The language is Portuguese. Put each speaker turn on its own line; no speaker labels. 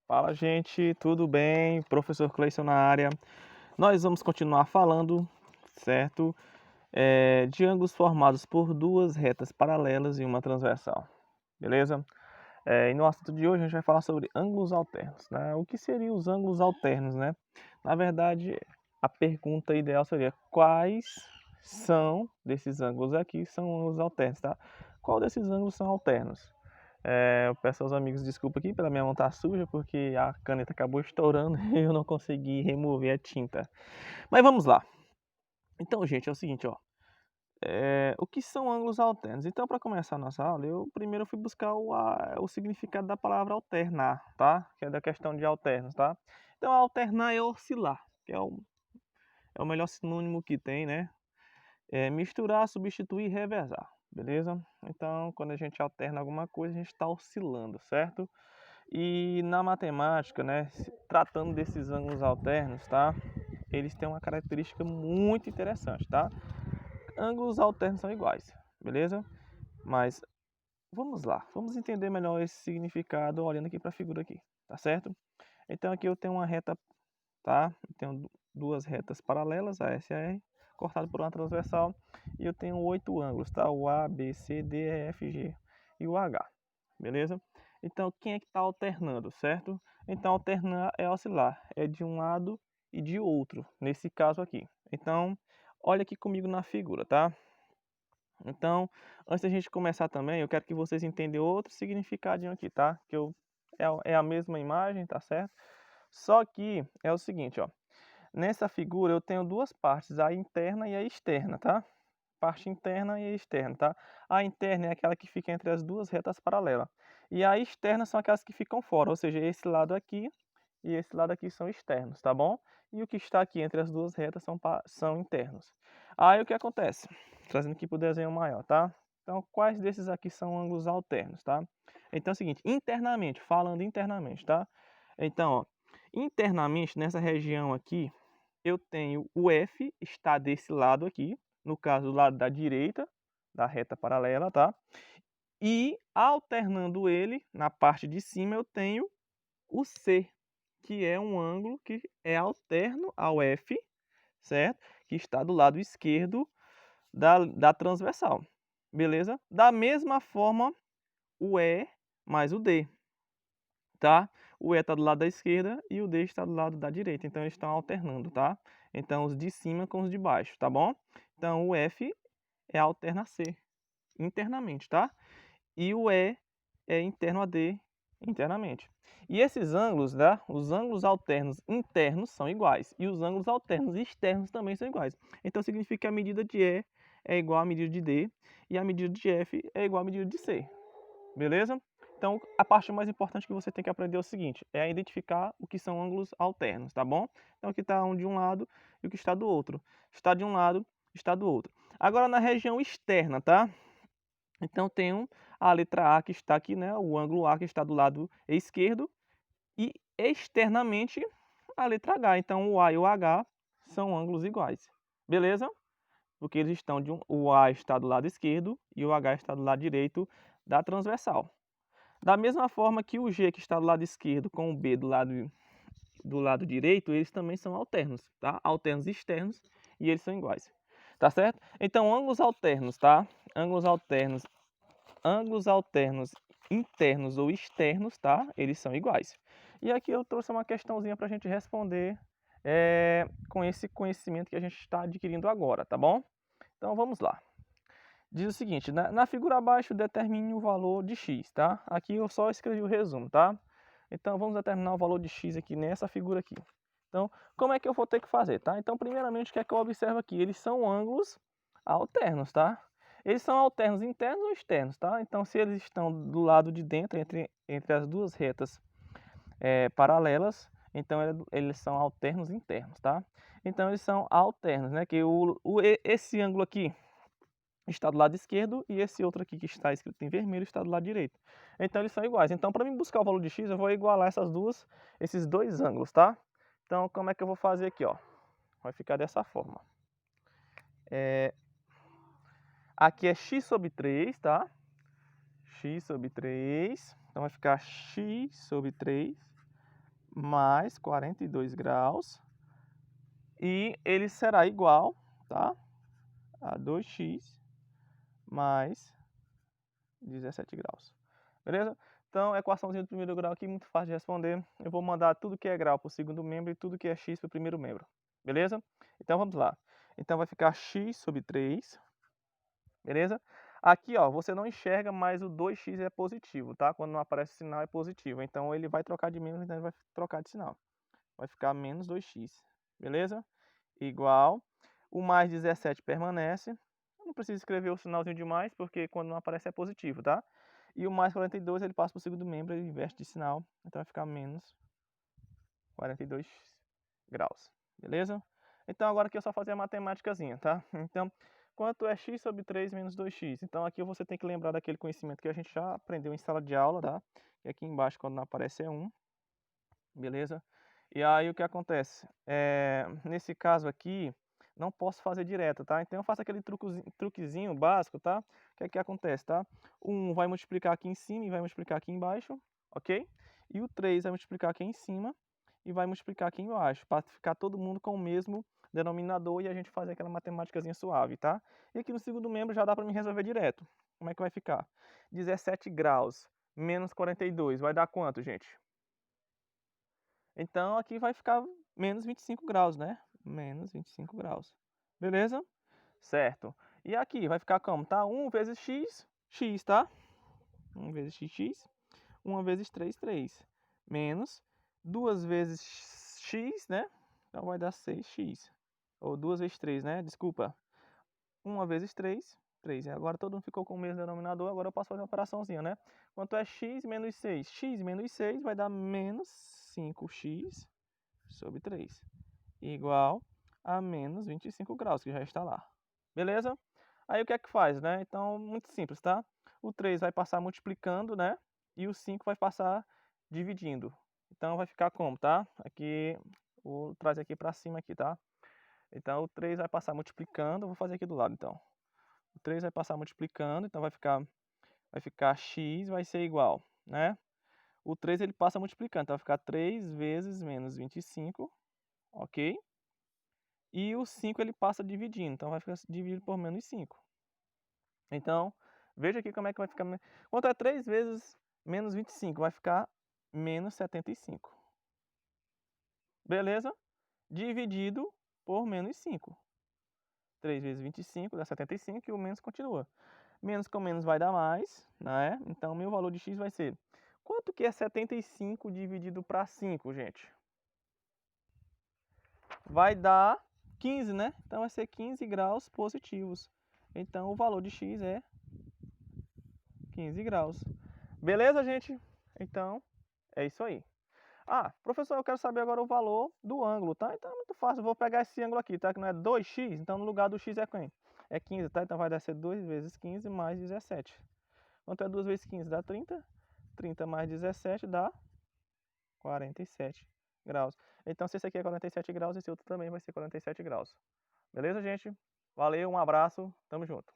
Fala, gente, tudo bem? Professor Cleison na área. Nós vamos continuar falando, certo? De ângulos formados por duas retas paralelas e uma transversal, beleza? E no assunto de hoje a gente vai falar sobre ângulos alternos, né? O que seriam os ângulos alternos, né? Na verdade, a pergunta ideal seria quais são desses ângulos aqui são ângulos alternos, tá? Qual desses ângulos são alternos? Eu peço aos amigos desculpa aqui pela minha mão estar suja, porque a caneta acabou estourando e eu não consegui remover a tinta. Mas vamos lá. Então, gente, é o seguinte, ó. O que são ângulos alternos? Então, para começar a nossa aula, eu primeiro fui buscar o significado da palavra alternar, tá? Que é da questão de alternos, tá? Então, alternar é oscilar, que é o melhor sinônimo que tem, né? Misturar, substituir, revezar, beleza? Então, quando a gente alterna alguma coisa, a gente está oscilando, certo? E na matemática, né, tratando desses ângulos alternos, tá? Eles têm uma característica muito interessante, tá? Ângulos alternos são iguais, beleza? Mas vamos lá, vamos entender melhor esse significado olhando aqui para a figura aqui, tá certo? Então aqui eu tenho uma reta, tá? Eu tenho duas retas paralelas, a S e a R, cortado por uma transversal, e eu tenho 8 ângulos, tá? O A, B, C, D, E, F, G e o H, beleza? Então quem é que está alternando, certo? Então alternar é oscilar, é de um lado e de outro, nesse caso aqui. Então olha aqui comigo na figura, tá? Então, antes da gente começar também, eu quero que vocês entendam outro significadinho aqui, tá? É a mesma imagem, tá certo? Só que é o seguinte, ó. Nessa figura eu tenho duas partes, a interna e a externa, tá? Parte interna e externa, tá? A interna é aquela que fica entre as duas retas paralelas. E a externa são aquelas que ficam fora, ou seja, esse lado aqui e esse lado aqui são externos, tá bom? E o que está aqui entre as duas retas são internos. Aí o que acontece? Trazendo aqui para o desenho maior, tá? Então, quais desses aqui são ângulos alternos, tá? Então é o seguinte, internamente, falando internamente, tá? Então, ó, internamente, nessa região aqui, eu tenho o F, está desse lado aqui, no caso, do lado da direita, da reta paralela, tá? E alternando ele, na parte de cima, eu tenho o C, que é um ângulo que é alterno ao F, certo? Que está do lado esquerdo da transversal, beleza? Da mesma forma, o E mais o D, tá? O E está do lado da esquerda e o D está do lado da direita, então eles estão alternando, tá? Então os de cima com os de baixo, tá bom? Então o F é alterna a C internamente, tá? E o E é interno a D internamente. E esses ângulos, né, os ângulos alternos internos são iguais e os ângulos alternos externos também são iguais. Então significa que a medida de E é igual à medida de D e a medida de F é igual à medida de C. Beleza? Então a parte mais importante que você tem que aprender é o seguinte, é identificar o que são ângulos alternos, tá bom? Então aqui está um de um lado e o que está do outro. Está de um lado, está do outro. Agora na região externa, tá? Então tenho a letra A que está aqui, né, o ângulo A que está do lado esquerdo e externamente a letra H. Então o A e o H são ângulos iguais. Beleza? Porque eles estão o A está do lado esquerdo e o H está do lado direito da transversal. Da mesma forma que o G que está do lado esquerdo com o B do lado direito, eles também são alternos, tá? Alternos externos e eles são iguais. Tá certo? Então ângulos alternos, tá? Ângulos alternos internos ou externos, tá? Eles são iguais. E aqui eu trouxe uma questãozinha para a gente responder com esse conhecimento que a gente está adquirindo agora, tá bom? Então vamos lá. Diz o seguinte, na figura abaixo determine o valor de x, tá? Aqui eu só escrevi o resumo, tá? Então vamos determinar o valor de x aqui nessa figura aqui. Então, como é que eu vou ter que fazer, tá? Então, primeiramente, o que é que eu observo aqui? Eles são ângulos alternos, tá? Eles são alternos internos ou externos, tá? Então, se eles estão do lado de dentro, entre as duas retas paralelas, então eles são alternos internos, tá? Então, eles são alternos, né? Que esse ângulo aqui está do lado esquerdo e esse outro aqui que está escrito em vermelho está do lado direito. Então eles são iguais. Então para mim buscar o valor de x, eu vou igualar esses dois ângulos, tá? Então como é que eu vou fazer aqui, ó? Vai ficar dessa forma. Aqui é x sobre 3, tá? X sobre 3. Então vai ficar x sobre 3 mais 42 graus. E ele será igual, tá? A 2x mais 17 graus. Beleza? Então, a equaçãozinha do primeiro grau aqui, muito fácil de responder. Eu vou mandar tudo que é grau para o segundo membro e tudo que é x para o primeiro membro. Beleza? Então, vamos lá. Então, vai ficar x sobre 3. Beleza? Aqui, ó, você não enxerga, mas o 2x é positivo, tá? Quando não aparece sinal, é positivo. Então, ele vai trocar de menos, então ele vai trocar de sinal. Vai ficar menos 2x. Beleza? Igual. O mais 17 permanece. Eu não preciso escrever o sinalzinho de mais, porque quando não aparece é positivo, tá? E o mais 42 ele passa para o segundo membro, ele inverte de sinal. Então vai ficar menos 42 graus. Beleza? Então agora aqui é só fazer a matemáticazinha, tá? Então, quanto é x sobre 3 menos 2x? Então aqui você tem que lembrar daquele conhecimento que a gente já aprendeu em sala de aula, tá? E aqui embaixo, quando não aparece, é 1. Beleza? E aí o que acontece? Nesse caso aqui, não posso fazer direto, tá? Então eu faço aquele truquezinho básico, tá? O que é que acontece, tá? O 1 vai multiplicar aqui em cima e vai multiplicar aqui embaixo, ok? E o 3 vai multiplicar aqui em cima e vai multiplicar aqui embaixo, para ficar todo mundo com o mesmo denominador e a gente fazer aquela matemáticazinha suave, tá? E aqui no segundo membro já dá para me resolver direto. Como é que vai ficar? 17 graus menos 42 vai dar quanto, gente? Então aqui vai ficar menos 25 graus, né? Menos 25 graus. Beleza? Certo. E aqui vai ficar como? Tá? 1 vezes x, tá? 1 vezes x. 1 vezes 3, 3. Menos 2 vezes x, né? Então vai dar 6x. Ou 2 vezes 3, né? Desculpa. 1 vezes 3, 3. E agora todo mundo ficou com o mesmo denominador. Agora eu posso fazer uma operaçãozinha, né? Quanto é x menos 6? X menos 6 vai dar menos 5x sobre 3, igual a menos 25 graus, que já está lá. Beleza? Aí o que é que faz, né? Então, muito simples, tá? O 3 vai passar multiplicando, né? E o 5 vai passar dividindo. Então, vai ficar como, tá? Aqui, vou trazer aqui para cima aqui, tá? Então, o 3 vai passar multiplicando. Vou fazer aqui do lado, então. O 3 vai passar multiplicando, então vai ficar x vai ser igual, né? O 3 ele passa multiplicando, então vai ficar 3 vezes menos 25, ok? E o 5 ele passa dividindo, então vai ficar dividido por menos 5. Então, veja aqui como é que vai ficar. Quanto é 3 vezes menos 25? Vai ficar menos 75. Beleza? Dividido por menos 5. 3 vezes 25 dá 75 e o menos continua. Menos com menos vai dar mais, né? Então, meu valor de x vai ser... Quanto que é 75 dividido para 5, gente? Vai dar 15, né? Então vai ser 15 graus positivos. Então o valor de x é 15 graus. Beleza, gente? Então é isso aí. Ah, professor, eu quero saber agora o valor do ângulo, tá? Então é muito fácil. Eu vou pegar esse ângulo aqui, tá? Que não é 2x, então no lugar do x é quem? É 15, tá? Então vai dar ser 2 vezes 15 mais 17. Quanto é 2 vezes 15? Dá 30. 30 mais 17 dá 47 graus. Então, se esse aqui é 47 graus, esse outro também vai ser 47 graus. Beleza, gente? Valeu, um abraço, tamo junto.